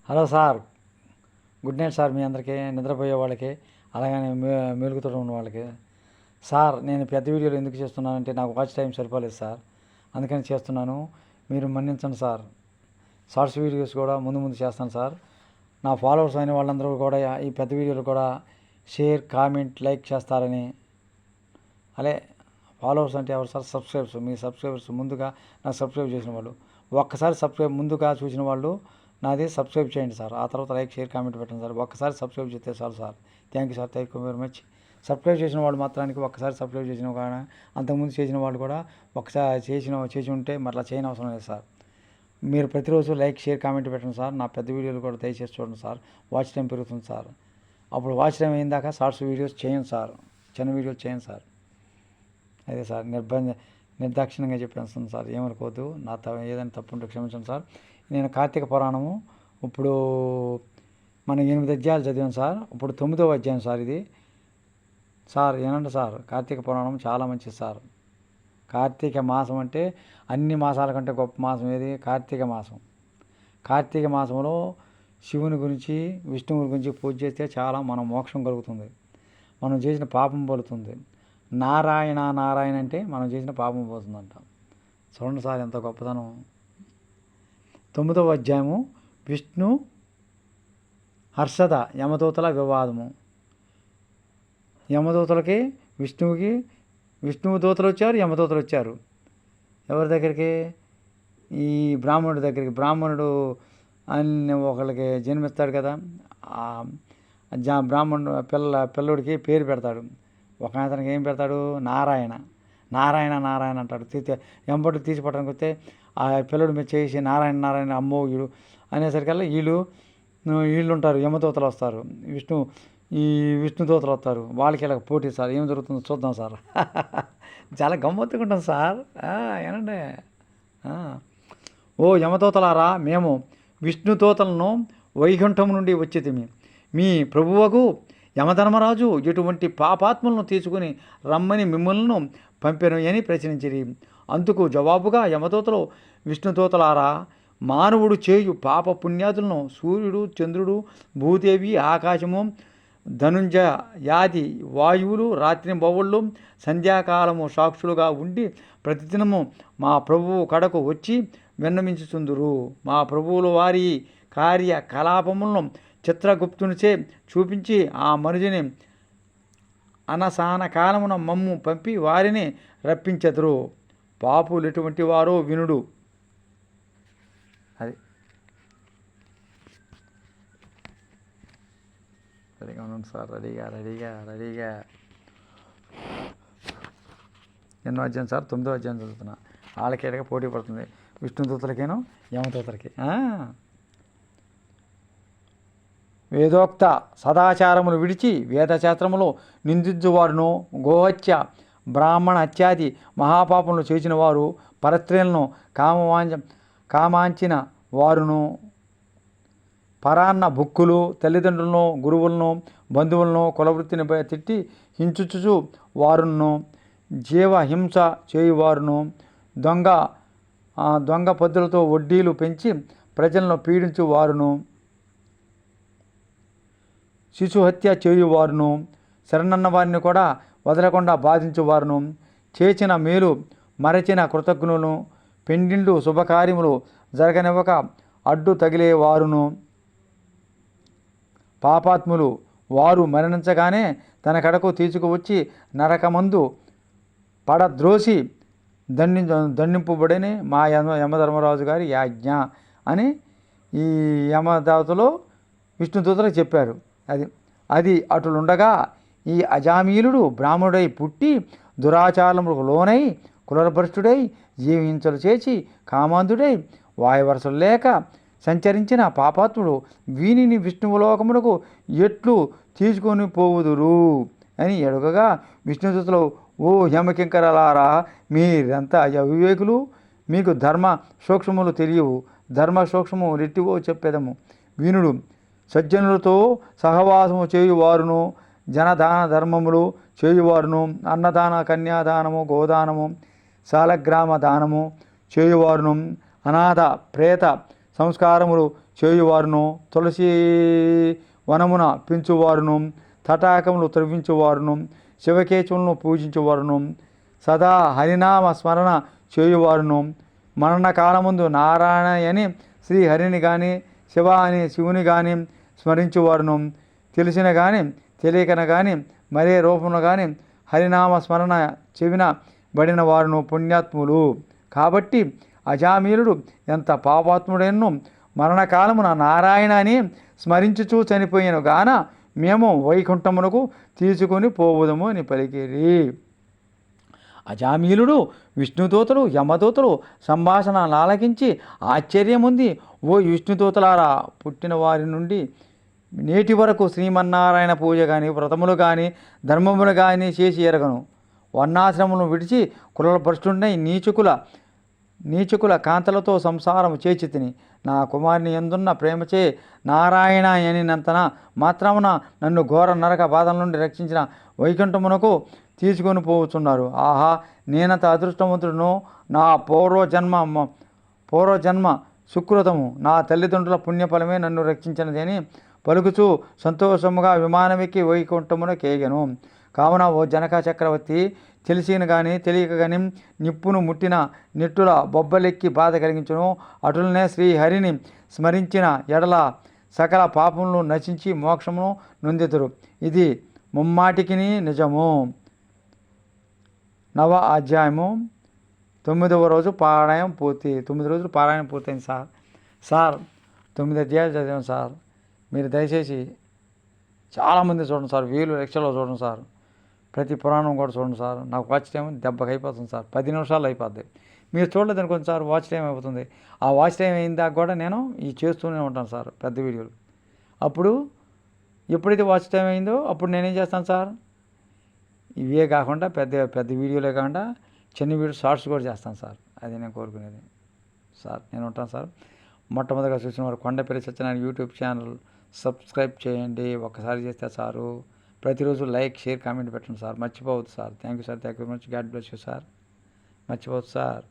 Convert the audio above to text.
Hello sir, good night sir. మీ అందరికీ, నిద్రపోయే వాళ్ళకి, అలాగనే మెలుగుతూ ఉన్న వాళ్ళకి. సార్, నేను పెద్ద వీడియోలు ఎందుకు చేస్తున్నానంటే నాకు వాచ్ టైం సరిపోలేదు సార్, అందుకని చేస్తున్నాను. మీరు మన్నించండి సార్. షార్ట్స్ వీడియోస్ కూడా ముందు ముందు చేస్తాను సార్. నా ఫాలోవర్స్ అయిన వాళ్ళందరూ కూడా ఈ పెద్ద వీడియోలు కూడా షేర్, కామెంట్, లైక్ చేస్తారని. అలే, ఫాలోవర్స్ అంటే ఎవరు సార్? సబ్స్క్రైబర్స్. మీ సబ్స్క్రైబర్స్ ముందుగా నాకు సబ్స్క్రైబ్ చేసిన వాళ్ళు, ఒక్కసారి సబ్స్క్రైబ్ ముందుగా చూసిన వాళ్ళు నాది సబ్స్క్రైబ్ చేయండి సార్. ఆ తర్వాత లైక్, షేర్, కామెంట్ పెట్టండి సార్. ఒక్కసారి సబ్స్క్రైబ్ చేస్తే చాలు sir. Thank you sir, thank you very much. Subscribe చేసిన వాళ్ళు మాత్రానికి ఒక్కసారి సబ్స్క్రైబ్ చేసిన కానీ అంతకుముందు చేసిన వాళ్ళు కూడా ఒకసారి చేసి ఉంటే మరలా చేయని అవసరం లేదు సార్. మీరు ప్రతిరోజు లైక్, షేర్, కామెంట్ పెట్టండి సార్. నా పెద్ద వీడియోలు కూడా దయచేసి చూడండి సార్. వాచ్ టైం పెరుగుతుంది సార్. అప్పుడు వాచ్ టైం అయిందాక షార్ట్స్ వీడియోస్ చేయండి సార్, చిన్న వీడియోస్ చేయండి సార్. అదే సార్, నిర్దాక్షిణ్యంగా చెప్పేస్తాను సార్, ఏమనుకోవద్దు. ఏదైనా తప్పు ఉంటే క్షమించండి సార్. నేను కార్తీక పురాణము ఇప్పుడు మనం 8 అధ్యాయాలు చదివాను సార్. ఇప్పుడు 9వ అధ్యాయం సార్ ఇది. సార్ ఏనండి సార్, కార్తీక పురాణం చాలా మంచిది సార్. కార్తీక మాసం అంటే అన్ని మాసాల కంటే గొప్ప మాసం ఏది? కార్తీక మాసం. కార్తీక మాసంలో శివుని గురించి, విష్ణువుని గురించి పూజ చేస్తే చాలా మనం మోక్షం కలుగుతుంది, మనం చేసిన పాపం పోతుంది. నారాయణ నారాయణ అంటే మనం చేసిన పాపం పోతుందంట. చూడండి సార్ ఎంత గొప్పతనం. 9వ అధ్యాయము విష్ణు హర్షద యమదూతల వివాదము. యమదూతలకి విష్ణువు దూతలు వచ్చారు, యమదూతలు వచ్చారు. ఎవరి దగ్గరికి? ఈ బ్రాహ్మణుడి దగ్గరికి. బ్రాహ్మణుడు అన్ని ఒకళ్ళకి జన్మిస్తాడు కదా, బ్రాహ్మణుడు పిల్లోడికి పేరు పెడతాడు. ఒక అతనికి ఏం పెడతాడు? నారాయణ నారాయణ నారాయణ అంటాడు. ఎంబటి తీసిపట్టడానికి వస్తే ఆ పిల్లడు మీద చేసి నారాయణ నారాయణ అమ్మో వీడు అనేసరికల్లా వీళ్ళు ఉంటారు, యమదూతలు వస్తారు, విష్ణుదూతలు వస్తారు. వాళ్ళకి ఇలా పోటీ సార్. ఏం జరుగుతుందో చూద్దాం సార్. చాలా గమ్మత్తుగా ఉంటుంది సార్. ఏనండి, ఓ యమదూతలారా, మేము విష్ణుదూతలను వైకుంఠం నుండి వచ్చేది మీ ప్రభువకు యమధర్మరాజు ఎటువంటి పాపాత్మలను తీసుకుని రమ్మని మిమ్మల్ని పంపెను అని ప్రశ్నించిరి. అందుకు జవాబుగా యమదూతలు, విష్ణుదూతలారా, మానవుడు చేయు పాప పుణ్యాదులను సూర్యుడు, చంద్రుడు, భూదేవి, ఆకాశము, ధనుంజయాది వాయువులు, రాత్రి బొవ్వళ్ళు సంధ్యాకాలము సాక్షులుగా ఉండి ప్రతిదినము మా ప్రభువు కడకు వచ్చి విన్నవించుచుందురు. మా ప్రభువులు వారి కార్యకలాపములను చిత్రగుప్తునిచే చూపించి ఆ మనుజుని అనసాన కాలమున మమ్ము పంపి వారిని రప్పించెదరు. పాపులు ఎటువంటి వారో వినుడు. అది రెడీగా ఉన్నాను సార్. రెడీగా ఎన్నో అధ్యాయం సార్? 9వ అధ్యాయం చదువుతున్నా. వాళ్ళకేటగా పోటీ పడుతుంది, విష్ణుదూతలకేనో యమదూతలకి. వేదోక్త సదాచారములు విడిచి వేదశాస్త్రములో నిందించువారును, గోహత్య, బ్రాహ్మణ హత్యాది మహాపాపములు చేసిన వారు, పరస్త్రీలను కామాంచిన వారును, పరాన్న భుక్కులు, తల్లిదండ్రులను, గురువులను, బంధువులను, కులవృత్తిని తిట్టి హింసించు వారును, జీవహింస చేయువారును, దొంగ పద్ధతులతో వడ్డీలు పెంచి ప్రజలను పీడించు వారును, శిశుహత్య చేయువారును, శరణన్న వారిని కూడా వదలకుండా బాధించువారును, చేసిన మేలు మరచిన కృతజ్ఞులను, పెండిండు శుభకార్యములు జరగనివ్వక అడ్డు తగిలేవారును, పాపాత్ములు వారు మరణించగానే తన కడకు తీసుకువచ్చి నరకమందు పడద్రోసి దండింపబడని మా యమధర్మరాజు గారి యాజ్ఞ అని ఈ యమదేవతలో విష్ణుదూతలకు చెప్పారు. అది అటులుండగా ఈ అజామీలుడు బ్రాహ్మణుడై పుట్టి దురాచారములకు లోనై కులభ్రష్టుడై జీవించలు చేసి కామాంధుడై వాయువరసలు లేక సంచరించిన పాపాత్ముడు వీనిని విష్ణువులోకమునకు ఎట్లు తీసుకొని పోవుదురు అని అడుగగా, విష్ణుదూతలు, ఓ యమకింకరలారా, మీరంతా అవివేకులు, మీకు ధర్మ సూక్ష్మములు తెలియవు. ధర్మ సూక్ష్మము రెట్టివో చెప్పేదము వినుడు. సజ్జనులతో సహవాసము చేయువారును, జనదాన ధర్మములు చేయువారును, అన్నదాన, కన్యాదానము, గోదానము, శాలగ్రామ దానము చేయువారును, అనాథ ప్రేత సంస్కారములు చేయువారును, తులసి వనమున పెంచువారును, తటాకములు త్రవ్వించువారును, శివకేశవులను పూజించువారును, సదా హరినామ స్మరణ చేయువారును, మరణకాలముందు నారాయణ అని శ్రీహరిని కానీ శివ అని శివుని కానీ స్మరించువారును, తెలిసిన కానీ తెలియకన కానీ మరే రూపంలో కానీ హరినామ స్మరణ చెవిన బడిన వారును పుణ్యాత్ములు. కాబట్టి అజామీలుడు ఎంత పాపాత్ముడెన్నో మరణకాలమున నారాయణ అని స్మరించుచూ చనిపోయాను గాన మేము వైకుంఠమునకు తీసుకొని పోవుదము అని పలికిరి. అజామీలుడు విష్ణుదూతలు యమదూతలు సంభాషణ ఆలకించి ఆశ్చర్యముంది. ఓ విష్ణుదూతలారా, పుట్టిన వారి నుండి నేటి వరకు శ్రీమన్నారాయణ పూజ కానీ వ్రతములు కానీ ధర్మములు కానీ చేసి ఎరగను. వర్ణాశ్రములను విడిచి కులభ్రష్టుడై నీచుకుల కాంతలతో సంసారము చేచితిని. నా కుమారుని ఎందున్న ప్రేమచే నారాయణ అనినంతన మాత్రమున నన్ను ఘోర నరక బాధల నుండి రక్షించిన వైకుంఠమునకు తీసుకొని పోతున్నారు. ఆహా, నేనంత అదృష్టవంతుడును. నా పూర్వజన్మ సుకృతము, నా తల్లిదండ్రుల పుణ్యఫలమే నన్ను రక్షించినది అని పలుకుచూ సంతోషముగా విమానమెక్కి వైకుంఠమున కేగెను. కావున ఓ జనక చక్రవర్తి, తెలిసిన కానీ తెలియక కానీ నిప్పును ముట్టిన నిట్టుల బొబ్బలెక్కి బాధ కలిగించును. అటులనే శ్రీహరిని స్మరించిన ఎడల సకల పాపములను నశించి మోక్షమును నొందెతురు. ఇది ముమ్మాటికిని నిజము. 9వ అధ్యాయము 9వ రోజు పారాయణం పూర్తి. 9 రోజులు పారాయణం పూర్తయింది సార్. 9 అధ్యాయాలు చదివాం సార్. మీరు దయచేసి చాలామంది చూడండి సార్, వేలు లక్షల్లో చూడండి సార్. ప్రతి పురాణం కూడా చూడండి సార్. నాకు వాచ్ టైం దెబ్బకి అయిపోతుంది సార్, 10 నిమిషాలు అయిపోద్ది. మీరు చూడలేదు అనుకోండి సార్, వాచ్ టైం అయిపోతుంది. ఆ వాచ్ టైం అయిన దాకా కూడా నేను చేస్తూనే ఉంటాను సార్ పెద్ద వీడియోలు. అప్పుడు ఎప్పుడైతే వాచ్ టైం అయిందో అప్పుడు నేనేం చేస్తాను సార్, ఇవే కాకుండా పెద్ద వీడియోలే కాకుండా చిన్న వీడియో షార్ట్స్ కూడా చేస్తాను సార్. అది నేను కోరుకునేది సార్. నేను ఉంటాను సార్. మొట్టమొదటిగా చూసిన వారు Kondapalli Satyanarayana YouTube channel subscribe చేయండి. ఒక్కసారి చేస్తే సారు. ప్రతిరోజు లైక్, షేర్, కామెంట్ పెట్టండి సార్. మర్చిపోవద్దు sir. Thank you sir. Thank you very much. God bless you sir. మర్చిపోవద్దు సార్.